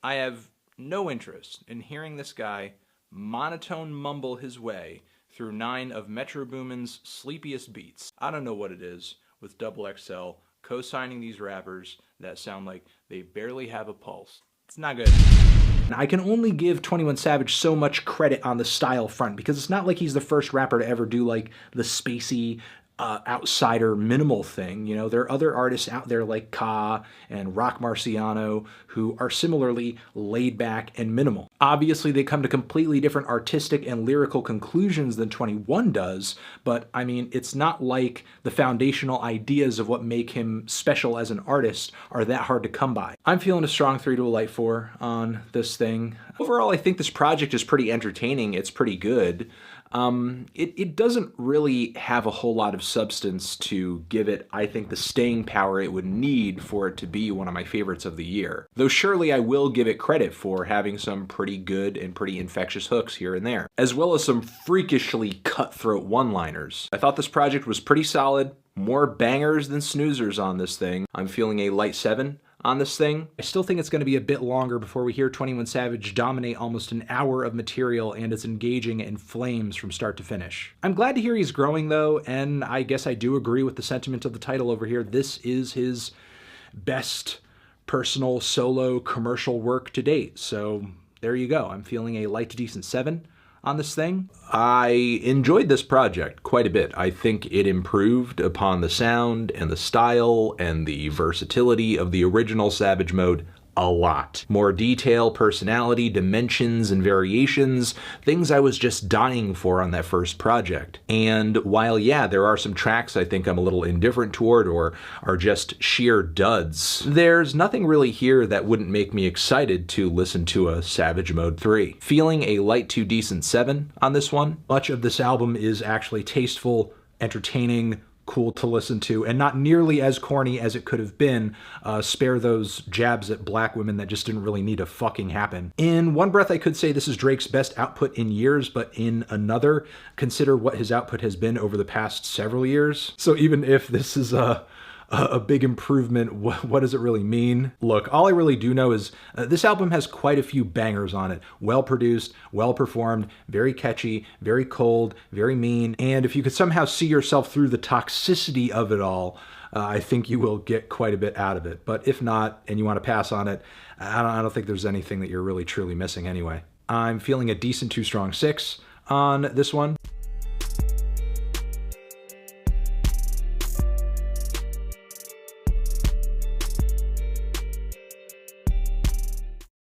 I have no interest in hearing this guy monotone mumble his way through 9 of Metro Boomin's sleepiest beats. I don't know what it is with Double XL co-signing these rappers that sound like they barely have a pulse. It's not good. I can only give 21 Savage so much credit on the style front because it's not like he's the first rapper to ever do like the spacey, outsider minimal thing. You know, there are other artists out there like Ka and Rock Marciano who are similarly laid back and minimal. Obviously, they come to completely different artistic and lyrical conclusions than 21 does, but I mean, it's not like the foundational ideas of what make him special as an artist are that hard to come by. I'm feeling a strong 3 to a light 4 on this thing. Overall, I think this project is pretty entertaining. It's pretty good. It doesn't really have a whole lot of substance to give it, I think, the staying power it would need for it to be one of my favorites of the year. Though surely I will give it credit for having some pretty good and pretty infectious hooks here and there, as well as some freakishly cutthroat one-liners. I thought this project was pretty solid, more bangers than snoozers on this thing. I'm feeling a light 7 on this thing. I still think it's going to be a bit longer before we hear 21 Savage dominate almost an hour of material and it's engaging in flames from start to finish. I'm glad to hear he's growing though, and I guess I do agree with the sentiment of the title over here. This is his best personal solo commercial work to date. So there you go. I'm feeling a light to decent 7 on this thing. I enjoyed this project quite a bit. I think it improved upon the sound and the style and the versatility of the original Savage Mode a lot. More detail, personality, dimensions, and variations, things I was just dying for on that first project. And while, yeah, there are some tracks I think I'm a little indifferent toward or are just sheer duds, there's nothing really here that wouldn't make me excited to listen to a Savage Mode 3. Feeling a light to decent 7 on this one. Much of this album is actually tasteful, entertaining, cool to listen to, and not nearly as corny as it could have been. Spare those jabs at black women that just didn't really need to fucking happen. In one breath, I could say this is Drake's best output in years, but in another, consider what his output has been over the past several years. So even if this is a big improvement, what does it really mean? Look, all I really do know is this album has quite a few bangers on it. Well produced, well performed, very catchy, very cold, very mean, and if you could somehow see yourself through the toxicity of it all, I think you will get quite a bit out of it. But if not, and you want to pass on it, I don't think there's anything that you're really truly missing anyway. I'm feeling a decent 2 strong 6 on this one.